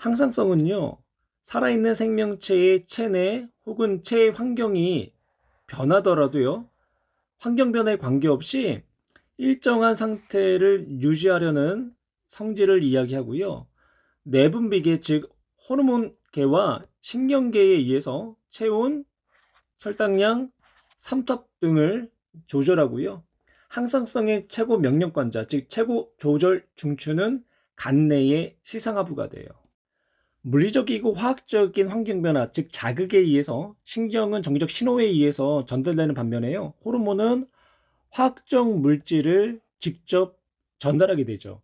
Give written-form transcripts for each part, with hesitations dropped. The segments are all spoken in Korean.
항상성은요, 살아있는 생명체의 체내 혹은 체의 환경이 변하더라도요, 환경 변화에 관계없이 일정한 상태를 유지하려는 성질을 이야기하고요. 내분비계, 즉 호르몬계와 신경계에 의해서 체온, 혈당량, 삼투압 등을 조절하고요. 항상성의 최고 명령관자, 즉 최고 조절 중추는 간내의 시상하부가 돼요. 물리적이고 화학적인 환경 변화, 즉 자극에 의해서 신경은 정기적 신호에 의해서 전달되는 반면에요. 호르몬은 화학적 물질을 직접 전달하게 되죠.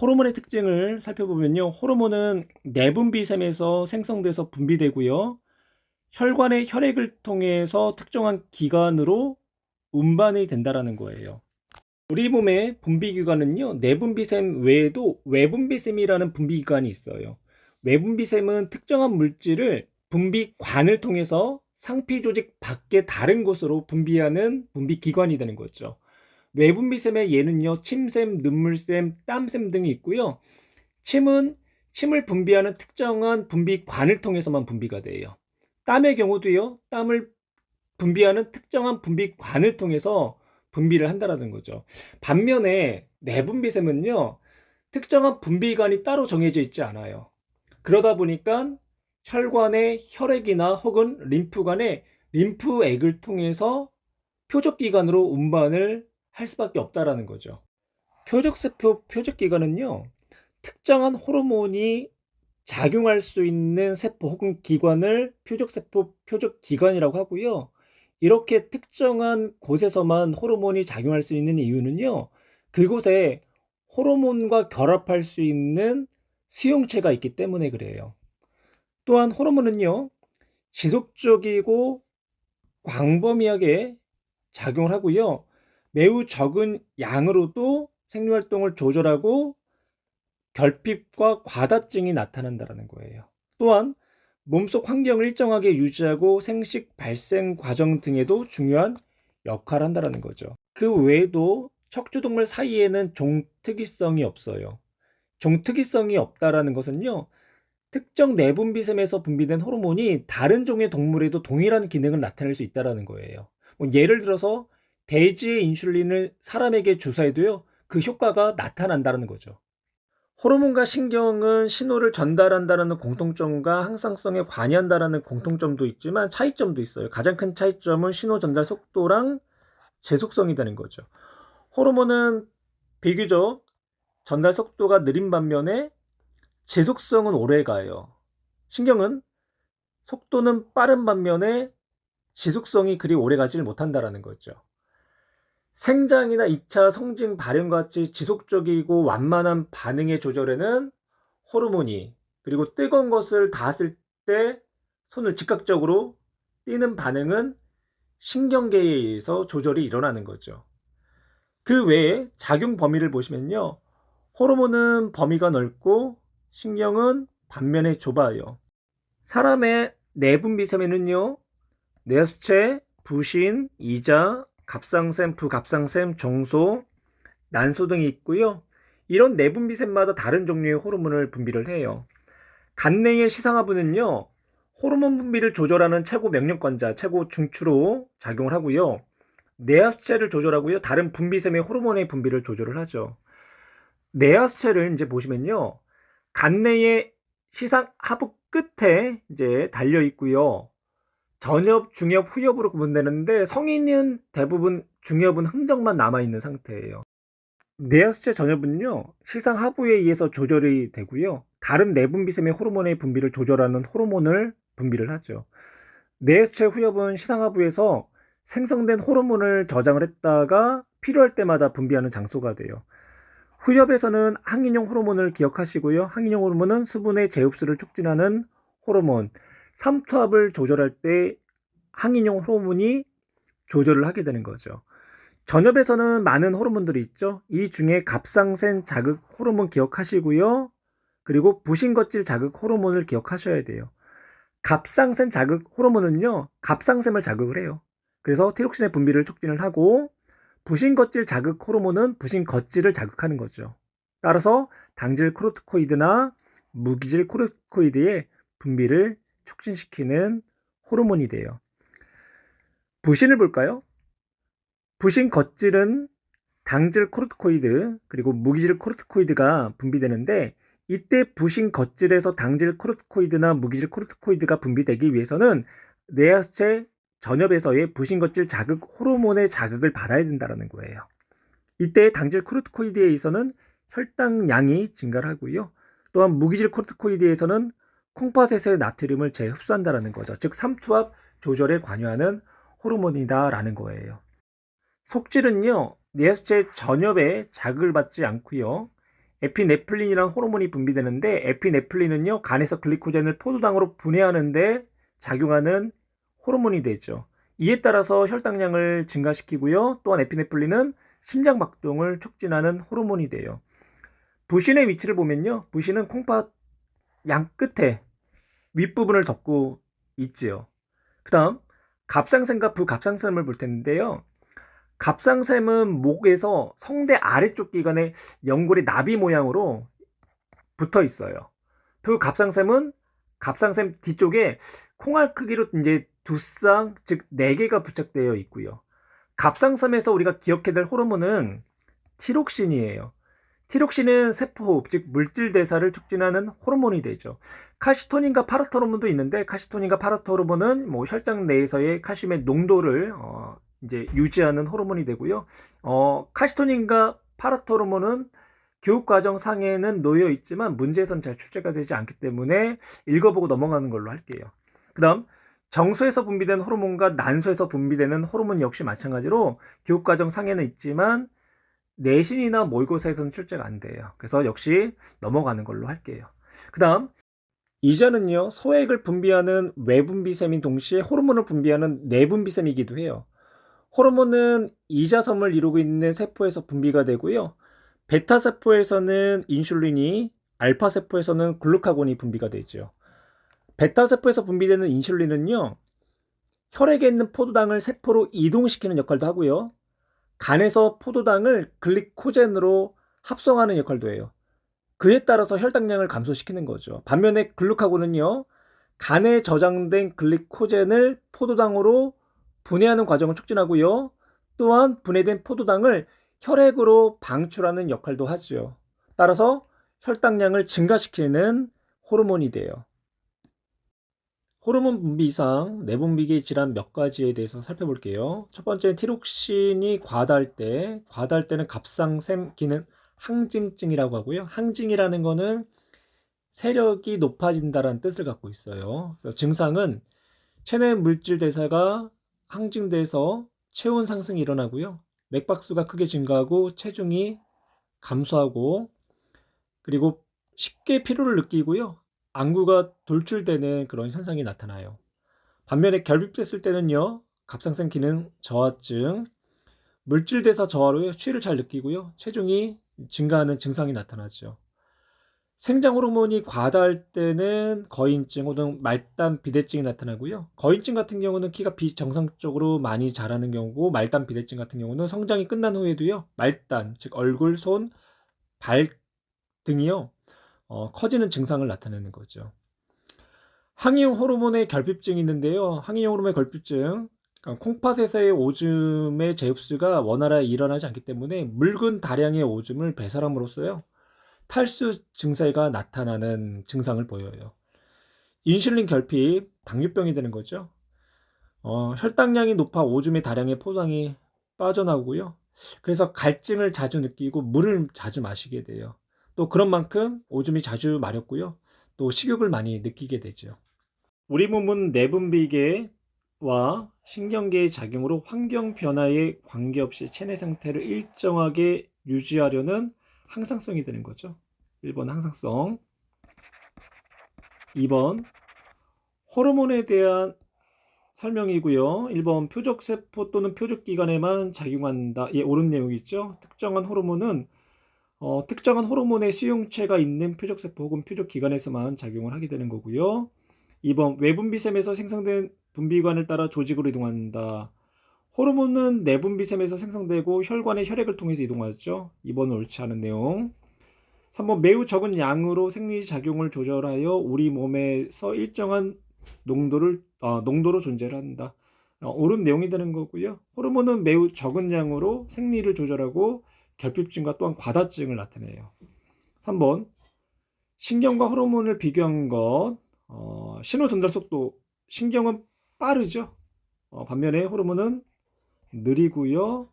호르몬의 특징을 살펴보면요. 호르몬은 내분비샘에서 생성돼서 분비되고요. 혈관의 혈액을 통해서 특정한 기관으로 운반이 된다라는 거예요. 우리 몸의 분비기관은요, 내분비샘 외에도 외분비샘이라는 분비기관이 있어요. 외분비샘은 특정한 물질을 분비관을 통해서 상피 조직 밖의 다른 곳으로 분비하는 분비기관이 되는 거죠. 외분비샘의 예는요, 침샘, 눈물샘, 땀샘 등이 있고요. 침은 침을 분비하는 특정한 분비관을 통해서만 분비가 돼요. 땀의 경우도요, 땀을 분비하는 특정한 분비관을 통해서 분비를 한다는 거죠. 반면에 내분비샘은요, 특정한 분비관이 따로 정해져 있지 않아요. 그러다 보니까 혈관의 혈액이나 혹은 림프관의 림프액을 통해서 표적기관으로 운반을 할 수밖에 없다라는 거죠. 표적세포 표적기관은요, 특정한 호르몬이 작용할 수 있는 세포 혹은 기관을 표적세포 표적기관이라고 하고요. 이렇게 특정한 곳에서만 호르몬이 작용할 수 있는 이유는요, 그곳에 호르몬과 결합할 수 있는 수용체가 있기 때문에 그래요. 또한 호르몬은요, 지속적이고 광범위하게 작용을 하고요. 매우 적은 양으로도 생리활동을 조절하고 결핍과 과다증이 나타난다는 거예요. 또한 몸속 환경을 일정하게 유지하고 생식 발생 과정 등에도 중요한 역할을 한다는 거죠. 그 외에도 척추동물 사이에는 종특이성이 없어요. 종특이성이 없다라는 것은요, 특정 내분비샘에서 분비된 호르몬이 다른 종의 동물에도 동일한 기능을 나타낼 수 있다는 거예요. 예를 들어서 돼지의 인슐린을 사람에게 주사해도요, 그 효과가 나타난다는 거죠. 호르몬과 신경은 신호를 전달한다는 공통점과 항상성에 관여한다는 공통점도 있지만 차이점도 있어요. 가장 큰 차이점은 신호 전달 속도랑 제속성이 되는 거죠. 호르몬은 비교적 전달 속도가 느린 반면에 지속성은 오래 가요. 신경은 속도는 빠른 반면에 지속성이 그리 오래 가지를 못한다는 거죠. 생장이나 2차 성징 발현과 같이 지속적이고 완만한 반응의 조절에는 호르몬이, 그리고 뜨거운 것을 닿았을 때 손을 즉각적으로 띄는 반응은 신경계에 의해서 조절이 일어나는 거죠. 그 외에 작용 범위를 보시면요, 호르몬은 범위가 넓고 신경은 반면에 좁아요. 사람의 내분비샘에는요, 뇌수체, 부신, 이자, 갑상샘, 부갑상샘, 정소, 난소 등이 있고요. 이런 내분비샘마다 다른 종류의 호르몬을 분비를 해요. 간내의 시상하부는요, 호르몬 분비를 조절하는 최고 명령관자, 최고 중추로 작용을 하고요. 뇌하수체를 조절하고요. 다른 분비샘의 호르몬의 분비를 조절을 하죠. 뇌하수체를 이제 보시면요, 간내의 시상하부 끝에 이제 달려 있고요. 전엽, 중엽, 후엽으로 구분되는데 성인은 대부분 중엽은 흔적만 남아있는 상태예요. 뇌하수체 전엽은요, 시상 하부에 의해서 조절이 되고요. 다른 내분비샘의 호르몬의 분비를 조절하는 호르몬을 분비를 하죠. 뇌하수체 후엽은 시상 하부에서 생성된 호르몬을 저장을 했다가 필요할 때마다 분비하는 장소가 돼요. 후엽에서는 항인용 호르몬을 기억하시고요. 항인용 호르몬은 수분의 재흡수를 촉진하는 호르몬, 삼투압을 조절할 때 항인용 호르몬이 조절을 하게 되는 거죠. 전엽에서는 많은 호르몬들이 있죠. 이 중에 갑상샘 자극 호르몬 기억하시고요. 그리고 부신거질 자극 호르몬을 기억하셔야 돼요. 갑상샘 자극 호르몬은요, 갑상샘을 자극을 해요. 그래서 티록신의 분비를 촉진을 하고, 부신거질 자극 호르몬은 부신거질을 자극하는 거죠. 따라서 당질 코르티코이드나 무기질 코르티코이드의 분비를 촉진시키는 호르몬이 돼요. 부신을 볼까요? 부신 겉질은 당질 코르티코이드 그리고 무기질 코르티코이드가 분비되는데, 이때 부신 겉질에서 당질 코르티코이드나 무기질 코르티코이드가 분비되기 위해서는 뇌하수체 전엽에서의 부신 겉질 자극 호르몬의 자극을 받아야 된다는 거예요. 이때 당질 코르티코이드에 의해서는 혈당량이 증가를 하고요. 또한 무기질 코르티코이드에서는 콩팥에서의 나트륨을 재흡수한다는 거죠. 즉 삼투압 조절에 관여하는 호르몬이다라는 거예요. 속질은요, 뇌하수체 전엽에 자극을 받지 않고요. 에피네프린이라는 호르몬이 분비되는데, 에피네프린은요 간에서 글리코젠을 포도당으로 분해하는데 작용하는 호르몬이 되죠. 이에 따라서 혈당량을 증가시키고요. 또한 에피네프린은 심장박동을 촉진하는 호르몬이 돼요. 부신의 위치를 보면요, 부신은 콩팥 양 끝에 윗부분을 덮고 있지요. 그 다음 갑상샘과 부갑상샘을 볼 텐데요, 갑상샘은 목에서 성대 아래쪽 기관에 연골이 나비 모양으로 붙어 있어요. 그 갑상샘은 갑상샘 뒤쪽에 콩알 크기로 이제 두 쌍, 즉 4개가 부착되어 있고요. 갑상샘에서 우리가 기억해야 될 호르몬은 티록신이에요. 티록신은 세포호흡, 즉 물질 대사를 촉진하는 호르몬이 되죠. 칼시토닌과 파라토르몬도 있는데, 칼시토닌과 파라토르몬은 뭐 혈장 내에서의 칼슘의 농도를 이제 유지하는 호르몬이 되고요. 칼시토닌과 파라토르몬은 교육과정 상에는 놓여 있지만 문제에선 잘 출제가 되지 않기 때문에 읽어보고 넘어가는 걸로 할게요. 그 다음 정수에서 분비되는 호르몬과 난소에서 분비되는 호르몬 역시 마찬가지로 교육과정 상에는 있지만 내신이나 모의고사에서는 출제가 안 돼요. 그래서 역시 넘어가는 걸로 할게요. 그 다음 이자는요, 소액을 분비하는 외분비샘인 동시에 호르몬을 분비하는 내분비샘이기도 해요. 호르몬은 이자섬을 이루고 있는 세포에서 분비가 되고요. 베타 세포에서는 인슐린이, 알파 세포에서는 글루카곤이 분비가 되죠. 베타 세포에서 분비되는 인슐린은요, 혈액에 있는 포도당을 세포로 이동시키는 역할도 하고요. 간에서 포도당을 글리코젠으로 합성하는 역할도 해요. 그에 따라서 혈당량을 감소시키는 거죠. 반면에 글루카곤은요, 간에 저장된 글리코젠을 포도당으로 분해하는 과정을 촉진하고요. 또한 분해된 포도당을 혈액으로 방출하는 역할도 하죠. 따라서 혈당량을 증가시키는 호르몬이 돼요. 호르몬 분비 이상 내분비계 질환 몇 가지에 대해서 살펴볼게요. 첫 번째는 티록신이 과다할 때는 갑상샘 기능 항징증이라고 하고요. 항징이라는 거는 세력이 높아진다는 뜻을 갖고 있어요. 그래서 증상은 체내 물질 대사가 항징돼서 체온 상승이 일어나고요. 맥박수가 크게 증가하고 체중이 감소하고, 그리고 쉽게 피로를 느끼고요. 안구가 돌출되는 그런 현상이 나타나요. 반면에 결핍됐을 때는요, 갑상샘 기능 저하증, 물질 대사 저하로 취를 잘 느끼고요. 체중이 증가하는 증상이 나타나죠. 생장 호르몬이 과다할 때는 거인증 혹은 말단 비대증이 나타나고요. 거인증 같은 경우는 키가 비정상적으로 많이 자라는 경우고, 말단 비대증 같은 경우는 성장이 끝난 후에도요, 말단, 즉 얼굴, 손, 발 등이요, 커지는 증상을 나타내는 거죠. 항이용 호르몬의 결핍증이 있는데요. 항이용 호르몬의 결핍증, 그러니까 콩팥에서의 오줌의 재흡수가 원활하게 일어나지 않기 때문에 묽은 다량의 오줌을 배설함으로써요, 탈수 증세가 나타나는 증상을 보여요. 인슐린 결핍, 당뇨병이 되는 거죠. 혈당량이 높아 오줌의 다량의 포도당이 빠져나오고요. 그래서 갈증을 자주 느끼고 물을 자주 마시게 돼요. 또 그런 만큼 오줌이 자주 마렵고요. 또 식욕을 많이 느끼게 되죠. 우리 몸은 내분비계와 신경계의 작용으로 환경 변화에 관계없이 체내 상태를 일정하게 유지하려는 항상성이 되는 거죠. 1번 항상성, 2번 호르몬에 대한 설명이고요. 1번 표적세포 또는 표적기관에만 작용한다. 예, 옳은 내용이 있죠. 특정한 호르몬은 특정한 호르몬의 수용체가 있는 표적세포 혹은 표적기관에서만 작용을 하게 되는 거고요. 2번 외분비샘에서 생성된 분비관을 따라 조직으로 이동한다. 호르몬은 내분비샘에서 생성되고 혈관의 혈액을 통해서 이동하죠. 2번은 옳지 않은 내용. 3번 매우 적은 양으로 생리작용을 조절하여 우리 몸에서 일정한 농도로 존재를 한다. 옳은 내용이 되는 거고요. 호르몬은 매우 적은 양으로 생리를 조절하고 결핍증과 또한 과다증을 나타내요. 3번 신경과 호르몬을 비교한 것. 신호 전달 속도. 신경은 빠르죠. 반면에 호르몬은 느리고요.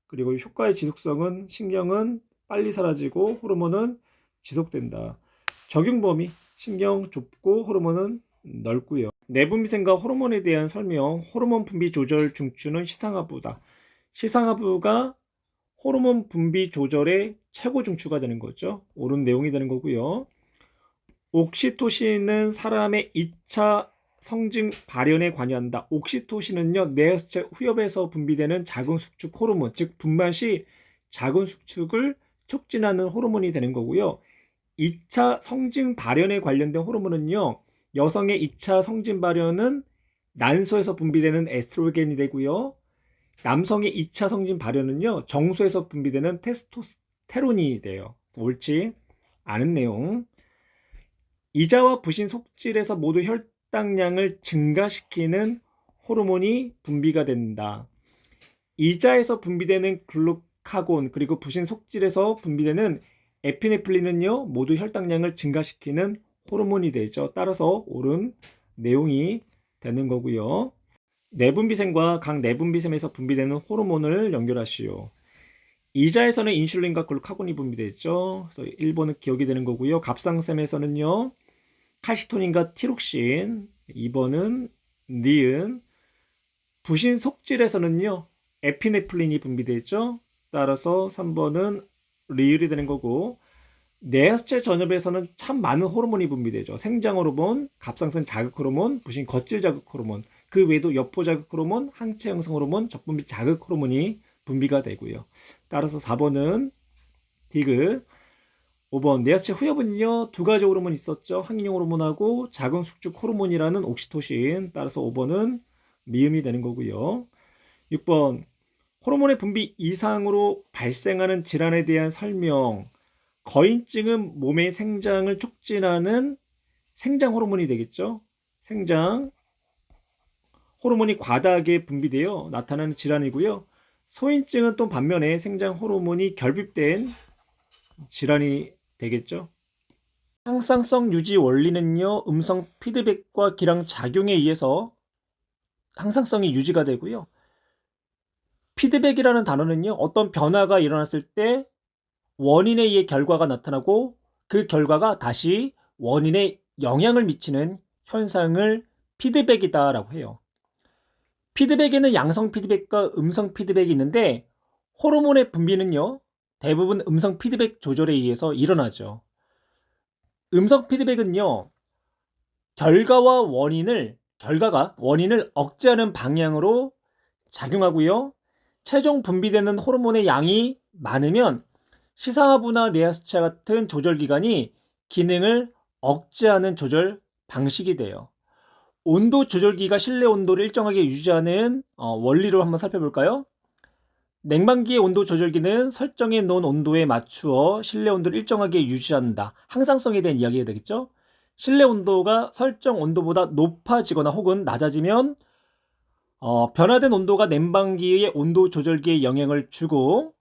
그리고 효과의 지속성은 신경은 빨리 사라지고 호르몬은 지속된다. 적용 범위. 신경 좁고 호르몬은 넓고요. 내분비생과 호르몬에 대한 설명. 호르몬 분비 조절 중추는 시상하부다. 시상하부가 호르몬 분비 조절의 최고 중추가 되는 거죠. 옳은 내용이 되는 거고요. 옥시토신은 사람의 2차 성징 발현에 관여한다. 옥시토신은요, 뇌하수체 후엽에서 분비되는 작은 수축 호르몬, 즉 분만 시 작은 수축을 촉진하는 호르몬이 되는 거고요. 2차 성징 발현에 관련된 호르몬은요, 여성의 2차 성징 발현은 난소에서 분비되는 에스트로겐이 되고요. 남성의 2차 성징 발현은요, 정수에서 분비되는 테스토스테론이 돼요. 옳지 않은 내용. 이자와 부신 속질에서 모두 혈당량을 증가시키는 호르몬이 분비가 된다. 이자에서 분비되는 글루카곤 그리고 부신 속질에서 분비되는 에피네프린은요, 모두 혈당량을 증가시키는 호르몬이 되죠. 따라서 옳은 내용이 되는 거고요. 내분비샘과 강내분비샘에서 분비되는 호르몬을 연결하시오. 이자에서는 인슐린과 글루카곤이 분비되죠. 그래서 1번은 기억이 되는 거고요. 갑상샘에서는요, 칼시토닌과 티록신. 2번은 니은. 부신 속질에서는요, 에피네프린이 분비되죠. 따라서 3번은 리을이 되는 거고, 뇌하수체 전엽에서는 참 많은 호르몬이 분비되죠. 생장 호르몬, 갑상선 자극 호르몬, 부신 겉질 자극 호르몬, 그 외에도 여포 자극 호르몬, 항체 형성 호르몬, 적분비 자극 호르몬이 분비가 되고요. 따라서 4번은 디귿. 5번 뇌하수체 후엽은요, 두 가지 호르몬이 있었죠. 항인형 호르몬하고 작은 숙축 호르몬이라는 옥시토신. 따라서 5번은 미음이 되는 거고요. 6번 호르몬의 분비 이상으로 발생하는 질환에 대한 설명. 거인증은 몸의 생장을 촉진하는 생장 호르몬이 되겠죠. 생장 호르몬이 과다하게 분비되어 나타나는 질환이고요. 소인증은 또 반면에 생장 호르몬이 결핍된 질환이 되겠죠. 항상성 유지 원리는요, 음성 피드백과 기량 작용에 의해서 항상성이 유지가 되고요. 피드백이라는 단어는요, 어떤 변화가 일어났을 때 원인에 의해 결과가 나타나고 그 결과가 다시 원인에 영향을 미치는 현상을 피드백이다라고 해요. 피드백에는 양성 피드백과 음성 피드백이 있는데, 호르몬의 분비는요, 대부분 음성 피드백 조절에 의해서 일어나죠. 음성 피드백은요, 결과가 원인을 억제하는 방향으로 작용하고요. 최종 분비되는 호르몬의 양이 많으면 시상하부나 뇌하수체 같은 조절기관이 기능을 억제하는 조절 방식이 돼요. 온도 조절기가 실내 온도를 일정하게 유지하는 원리로 한번 살펴볼까요? 냉방기의 온도 조절기는 설정해 놓은 온도에 맞추어 실내 온도를 일정하게 유지한다. 항상성에 대한 이야기가 되겠죠? 실내 온도가 설정 온도보다 높아지거나 혹은 낮아지면 변화된 온도가 냉방기의 온도 조절기에 영향을 주고,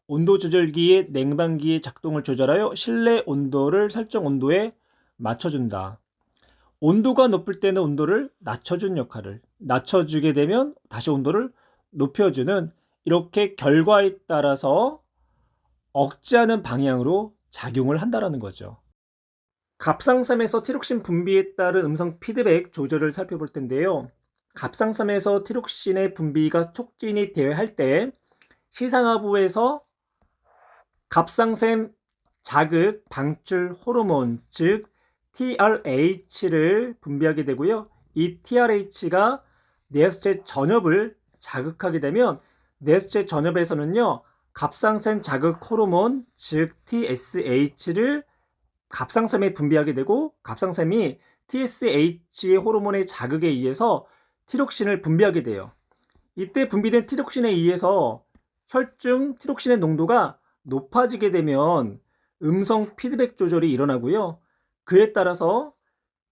온도 조절기의 냉방기의 작동을 조절하여 실내 온도를 설정 온도에 맞춰준다. 온도가 높을 때는 온도를 낮춰준 역할을, 낮춰주게 되면 다시 온도를 높여주는, 이렇게 결과에 따라서 억제하는 방향으로 작용을 한다는 거죠. 갑상샘에서 티록신 분비에 따른 음성 피드백 조절을 살펴볼 텐데요. 갑상샘에서 티록신의 분비가 촉진이 되어야 할 때 시상하부에서 갑상샘 자극 방출 호르몬, 즉 TRH를 분비하게 되고요. 이 TRH가 뇌하수체 전엽을 자극하게 되면 뇌하수체 전엽에서는요, 갑상샘 자극 호르몬, 즉 TSH를 갑상샘에 분비하게 되고, 갑상샘이 TSH의 호르몬의 자극에 의해서 티록신을 분비하게 돼요. 이때 분비된 티록신에 의해서 혈중 티록신의 농도가 높아지게 되면 음성 피드백 조절이 일어나고요. 그에 따라서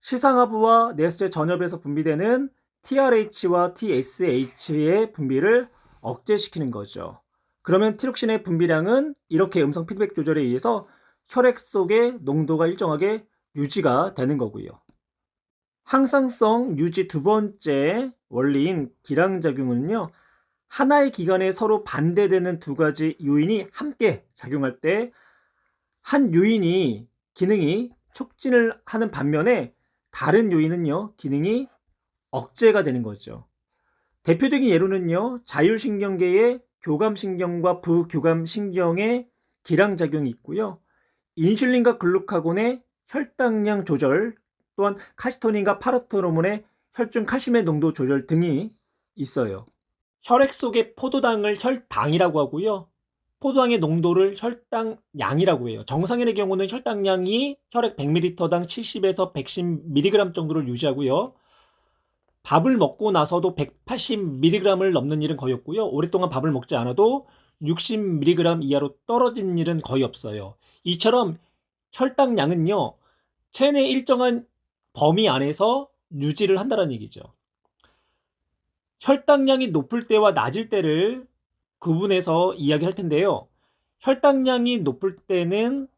시상하부와 뇌수의 전엽에서 분비되는 TRH와 TSH의 분비를 억제시키는 거죠. 그러면 티록신의 분비량은 이렇게 음성 피드백 조절에 의해서 혈액 속의 농도가 일정하게 유지가 되는 거고요. 항상성 유지 두 번째 원리인 기량작용은요, 하나의 기관에 서로 반대되는 두 가지 요인이 함께 작용할 때 한 요인이 기능이 촉진을 하는 반면에 다른 요인은요, 기능이 억제가 되는 거죠. 대표적인 예로는요, 자율신경계의 교감신경과 부교감신경의 기량작용이 있고요. 인슐린과 글루카곤의 혈당량 조절, 또한 카시토닌과 파라토르몬의 혈중 칼슘의 농도 조절 등이 있어요. 혈액 속의 포도당을 혈당이라고 하고요. 포도당의 농도를 혈당량이라고 해요. 정상인의 경우는 혈당량이 혈액 100ml당 70에서 110mg 정도를 유지하고요. 밥을 먹고 나서도 180mg을 넘는 일은 거의 없고요. 오랫동안 밥을 먹지 않아도 60mg 이하로 떨어지는 일은 거의 없어요. 이처럼 혈당량은요, 체내 일정한 범위 안에서 유지를 한다는 얘기죠. 혈당량이 높을 때와 낮을 때를 구분해서 이야기할 텐데요. 혈당량이 높을 때는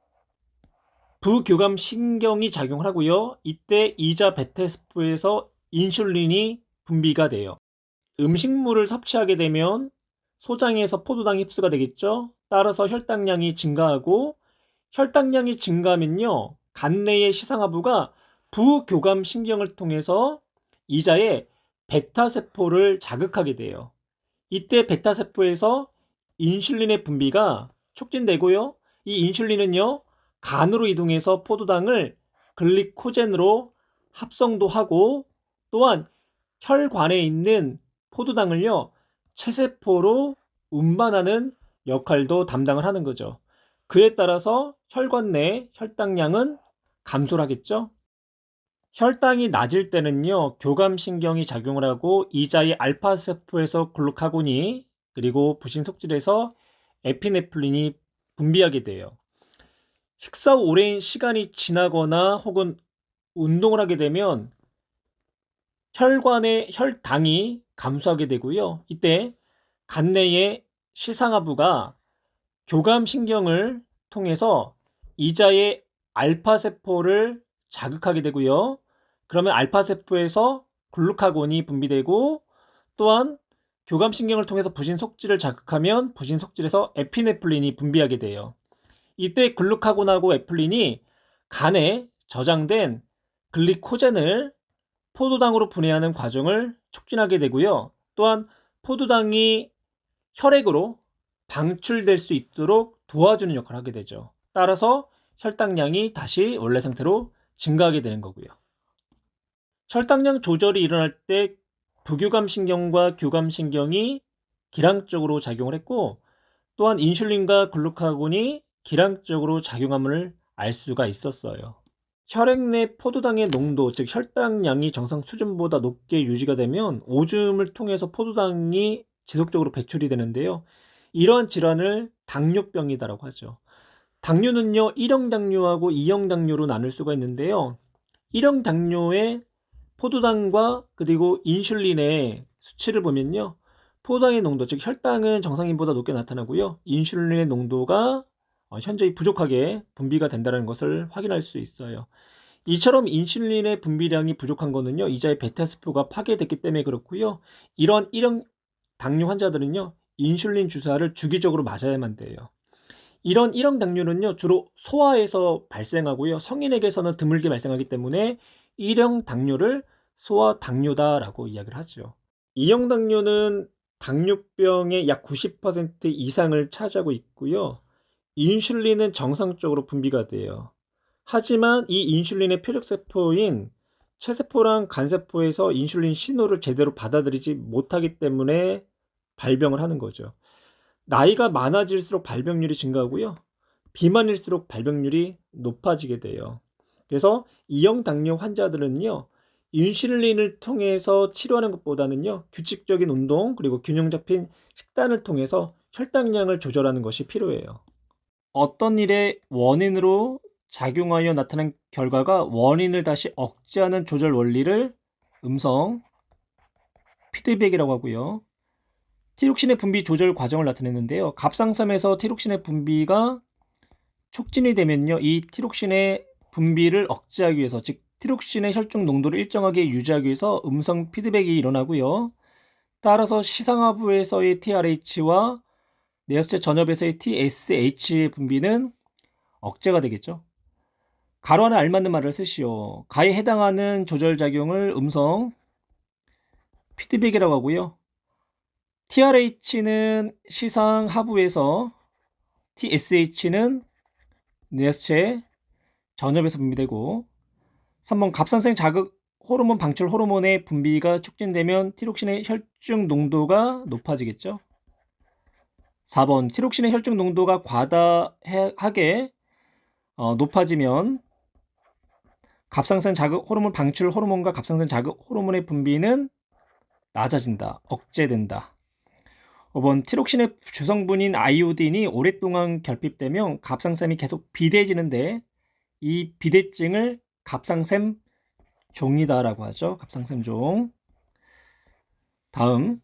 부교감 신경이 작용을 하고요. 이때 이자 베타세포에서 인슐린이 분비가 돼요. 음식물을 섭취하게 되면 소장에서 포도당이 흡수가 되겠죠. 따라서 혈당량이 증가하고, 혈당량이 증가하면요, 간 내의 시상하부가 부교감 신경을 통해서 이자의 베타세포를 자극하게 돼요. 이때 베타세포에서 인슐린의 분비가 촉진되고요. 이 인슐린은요, 간으로 이동해서 포도당을 글리코젠으로 합성도 하고, 또한 혈관에 있는 포도당을요, 체세포로 운반하는 역할도 담당을 하는 거죠. 그에 따라서 혈관 내 혈당량은 감소를 하겠죠. 혈당이 낮을 때는요, 교감신경이 작용을 하고 이자의 알파세포에서 글루카곤이, 그리고 부신 속질에서 에피네프린이 분비하게 돼요. 식사 후 오랜 시간이 지나거나 혹은 운동을 하게 되면 혈관의 혈당이 감소하게 되고요. 이때 간 내의 시상하부가 교감신경을 통해서 이자의 알파세포를 자극하게 되고요. 그러면 알파세포에서 글루카곤이 분비되고, 또한 교감신경을 통해서 부신 속질을 자극하면 부신 속질에서 에피네프린이 분비하게 돼요. 이때 글루카곤하고 에플린이 간에 저장된 글리코젠을 포도당으로 분해하는 과정을 촉진하게 되고요. 또한 포도당이 혈액으로 방출될 수 있도록 도와주는 역할을 하게 되죠. 따라서 혈당량이 다시 원래 상태로 증가하게 되는 거고요. 혈당량 조절이 일어날 때 부교감신경과 교감신경이 기량적으로 작용을 했고, 또한 인슐린과 글루카곤이 기량적으로 작용함을 알 수가 있었어요. 혈액 내 포도당의 농도, 즉 혈당량이 정상 수준보다 높게 유지가 되면 오줌을 통해서 포도당이 지속적으로 배출이 되는데요. 이러한 질환을 당뇨병이라고 하죠. 당뇨는요, 1형 당뇨하고 2형 당뇨로 나눌 수가 있는데요. 1형 당뇨의 포도당과 그리고 인슐린의 수치를 보면요, 포도당의 농도, 즉 혈당은 정상인보다 높게 나타나고요. 인슐린의 농도가 현저히 부족하게 분비가 된다는 것을 확인할 수 있어요. 이처럼 인슐린의 분비량이 부족한 거는요, 이자의 베타세포가 파괴됐기 때문에 그렇고요. 이런 1형 당뇨 환자들은요, 인슐린 주사를 주기적으로 맞아야만 돼요. 이런 1형 당뇨는요, 주로 소아에서 발생하고요. 성인에게서는 드물게 발생하기 때문에 1형 당뇨를 소아 당뇨다라고 이야기를 하죠. 2형 당뇨는 당뇨병의 약 90% 이상을 차지하고 있고요. 인슐린은 정상적으로 분비가 돼요. 하지만 이 인슐린의 표적세포인 체세포랑 간세포에서 인슐린 신호를 제대로 받아들이지 못하기 때문에 발병을 하는 거죠. 나이가 많아질수록 발병률이 증가하고요. 비만일수록 발병률이 높아지게 돼요. 그래서 2형 당뇨 환자들은요, 인슐린을 통해서 치료하는 것보다는요, 규칙적인 운동 그리고 균형 잡힌 식단을 통해서 혈당량을 조절하는 것이 필요해요. 어떤 일의 원인으로 작용하여 나타난 결과가 원인을 다시 억제하는 조절 원리를 음성 피드백이라고 하고요. 티록신의 분비 조절 과정을 나타내는데요. 갑상선에서 티록신의 분비가 촉진이 되면요, 이 티록신의 분비를 억제하기 위해서, 즉 티록신의 혈중 농도를 일정하게 유지하기 위해서 음성 피드백이 일어나고요. 따라서 시상하부에서의 TRH와 뇌하수체 전엽에서의 TSH의 분비는 억제가 되겠죠. 가로 안에 알맞는 말을 쓰시오. 가에 해당하는 조절작용을 음성 피드백이라고 하고요. TRH는 시상 하부에서, TSH는 뇌하수체 전엽에서 분비되고, 3번 갑상선 자극 호르몬 방출 호르몬의 분비가 촉진되면 티록신의 혈중 농도가 높아지겠죠. 4번 티록신의 혈중 농도가 과다하게 높아지면 갑상선 자극 호르몬 방출 호르몬과 갑상선 자극 호르몬의 분비는 낮아진다, 억제된다. 5번 티록신의 주성분인 아이오딘이 오랫동안 결핍되면 갑상샘이 계속 비대해지는데 이 비대증을 갑상샘 종이다라고 하죠. 갑상샘종. 다음,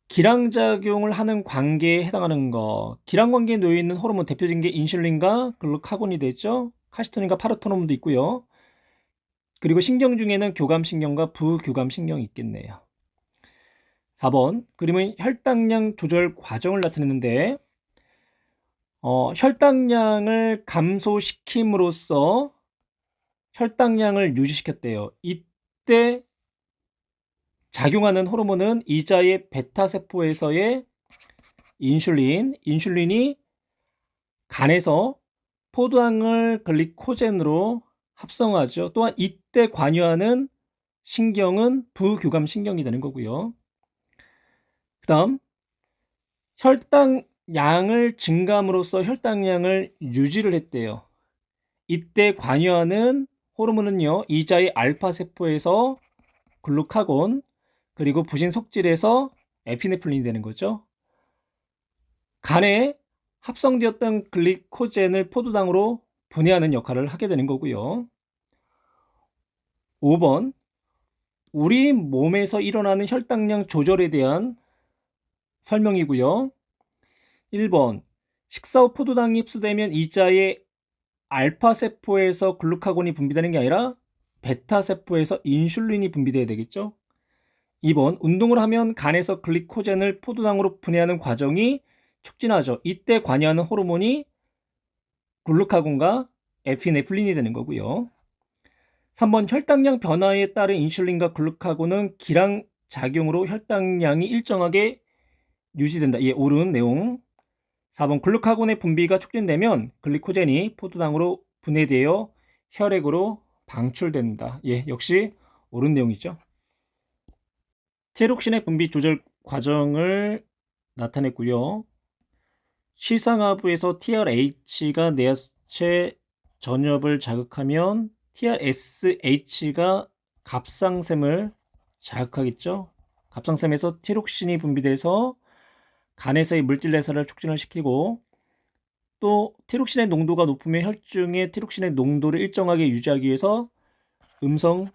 기량작용을 하는 관계에 해당하는 거. 기량관계에 놓여 있는 호르몬 대표적인 게 인슐린과 글루카곤이 되죠. 칼시토닌과 파르토놈도 있고요. 그리고 신경 중에는 교감신경과 부교감신경이 있겠네요. 4번, 그림은 혈당량 조절 과정을 나타내는데 혈당량을 감소시킴으로써 혈당량을 유지시켰대요. 이때 작용하는 호르몬은 이자의 베타세포에서의 인슐린이 간에서 포도당을 글리코젠으로 합성하죠. 또한 이때 관여하는 신경은 부교감신경이 되는 거고요. 그 다음, 혈당량을 증감으로써 혈당량을 유지를 했대요. 이때 관여하는 호르몬은요, 이자의 알파세포에서 글루카곤, 그리고 부신 속질에서 에피네프린이 되는 거죠. 간에 합성되었던 글리코젠을 포도당으로 분해하는 역할을 하게 되는 거고요. 5번, 우리 몸에서 일어나는 혈당량 조절에 대한 설명이고요. 1번, 식사 후 포도당이 흡수되면 이자의 알파세포에서 글루카곤이 분비되는 게 아니라 베타세포에서 인슐린이 분비돼야 되겠죠. 2번, 운동을 하면 간에서 글리코젠을 포도당으로 분해하는 과정이 촉진하죠. 이때 관여하는 호르몬이 글루카곤과 에피네프린이 되는 거고요. 3번, 혈당량 변화에 따른 인슐린과 글루카곤은 기량작용으로 혈당량이 일정하게 유지된다. 예, 옳은 내용. 4번, 글루카곤의 분비가 촉진되면 글리코젠이 포도당으로 분해되어 혈액으로 방출된다. 예, 역시 옳은 내용이죠. 티록신의 분비 조절 과정을 나타냈고요. 시상하부에서 TRH가 뇌하수체 전엽을 자극하면 TRSH가 갑상샘을 자극하겠죠. 갑상샘에서 티록신이 분비돼서 간에서의 물질 대사를 촉진을 시키고, 또 티록신의 농도가 높으면 혈중의 티록신의 농도를 일정하게 유지하기 위해서 음성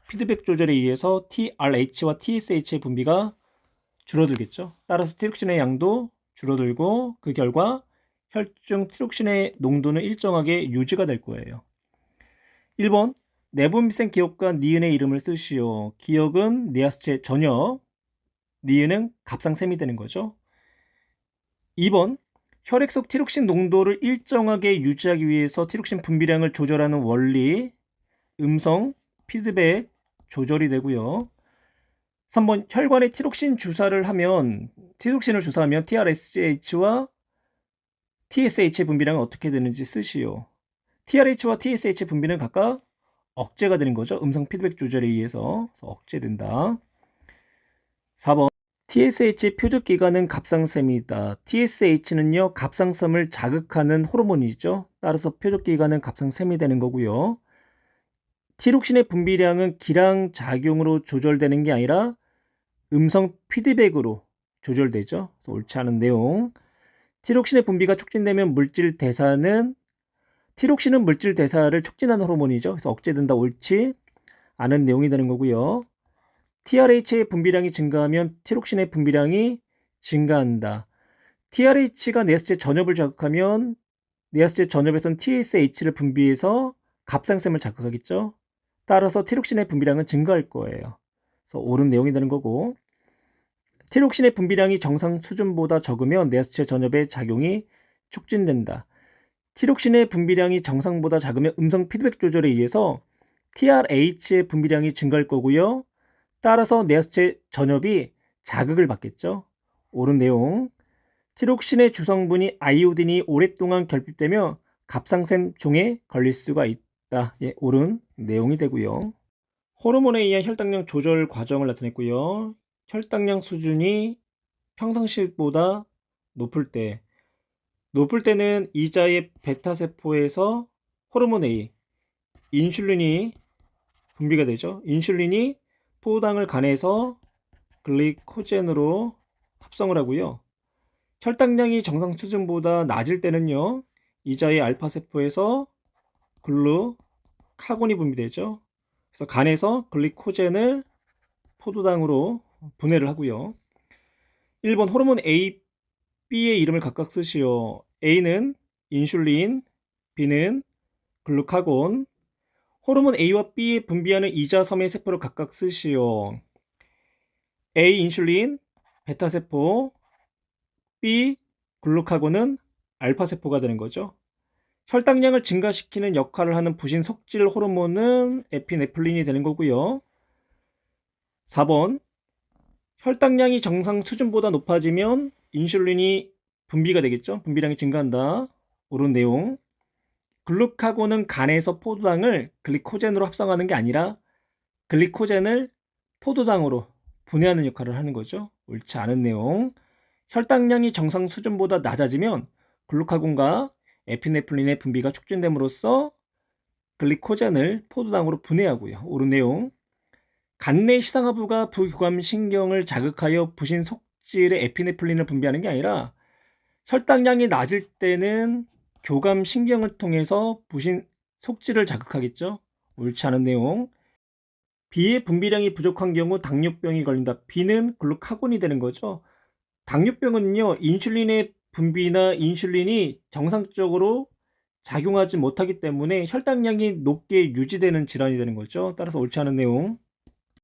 피드백 조절에 의해서 TRH와 TSH의 분비가 줄어들겠죠. 따라서 티록신의 양도 줄어들고 그 결과 혈중 티록신의 농도는 일정하게 유지가 될 거예요. 1번, 내분비성 기억과 니은의 이름을 쓰시오. 기억은 뇌하수체 전엽, 니은은 갑상샘이 되는 거죠. 2번, 혈액 속 티록신 농도를 일정하게 유지하기 위해서 티록신 분비량을 조절하는 원리, 음성 피드백 조절이 되고요. 3번, 혈관에 티록신을 주사하면 TRSH와 TSH의 분비량은 어떻게 되는지 쓰시오. TRH와 TSH 분비는 각각 억제가 되는 거죠. 음성 피드백 조절에 의해서 억제된다. 4번, TSH 표적 기관은 갑상샘이다. TSH는요, 갑상섬을 자극하는 호르몬이죠. 따라서 표적 기관은 갑상샘이 되는 거고요. 티록신의 분비량은 기량작용으로 조절되는 게 아니라 음성 피드백으로 조절되죠. 옳지 않은 내용. 티록신의 분비가 촉진되면 물질 대사는 티록신은 물질 대사를 촉진하는 호르몬이죠. 그래서 억제된다, 옳지 않은 내용이 되는 거고요. TRH의 분비량이 증가하면 티록신의 분비량이 증가한다. TRH가 뇌하수체 전엽을 자극하면 뇌하수체 전엽에선 TSH를 분비해서 갑상샘을 자극하겠죠. 따라서 티록신의 분비량은 증가할 거예요. 그래서 옳은 내용이 되는 거고, 티록신의 분비량이 정상 수준보다 적으면 뇌하수체 전엽의 작용이 촉진된다. 티록신의 분비량이 정상보다 작으면 음성 피드백 조절에 의해서 TRH의 분비량이 증가할 거고요. 따라서 뇌하수체 전엽이 자극을 받겠죠. 옳은 내용. 티록신의 주성분이 아이오딘이 오랫동안 결핍되며 갑상샘 종에 걸릴 수가 있다. 예, 옳은 내용이 되고요. 호르몬에 의한 혈당량 조절 과정을 나타냈고요. 혈당량 수준이 평상시보다 높을 때는 이자의 베타세포에서 호르몬 A, 인슐린이 분비가 되죠. 인슐린이 포도당을 간에서 글리코젠으로 합성을 하고요. 혈당량이 정상 수준보다 낮을 때는요, 이자의 알파세포에서 글루카곤이 분비되죠. 그래서 간에서 글리코젠을 포도당으로 분해를 하고요. 1번 호르몬 A, B의 이름을 각각 쓰시오. A는 인슐린, B는 글루카곤. 호르몬 A와 B에 분비하는 이자섬의 세포를 각각 쓰시오. A 인슐린, 베타세포, B 글루카곤은 알파세포가 되는 거죠. 혈당량을 증가시키는 역할을 하는 부신 속질 호르몬은 에피네프린이 되는 거고요. 4번 혈당량이 정상 수준보다 높아지면 인슐린이 분비가 되겠죠. 분비량이 증가한다. 옳은 내용. 글루카곤은 간에서 포도당을 글리코젠으로 합성하는 게 아니라 글리코젠을 포도당으로 분해하는 역할을 하는 거죠. 옳지 않은 내용. 혈당량이 정상 수준보다 낮아지면 글루카곤과 에피네프린의 분비가 촉진됨으로써 글리코젠을 포도당으로 분해하고요. 옳은 내용. 간내 시상하부가 부교감 신경을 자극하여 부신 속질의 에피네프린을 분비하는 게 아니라 혈당량이 낮을 때는 교감 신경을 통해서 부신 속질을 자극하겠죠. 옳지 않은 내용. B의 분비량이 부족한 경우 당뇨병이 걸린다. B는 글루카곤이 되는 거죠. 당뇨병은요, 인슐린의 분비나 인슐린이 정상적으로 작용하지 못하기 때문에 혈당량이 높게 유지되는 질환이 되는 거죠. 따라서 옳지 않은 내용.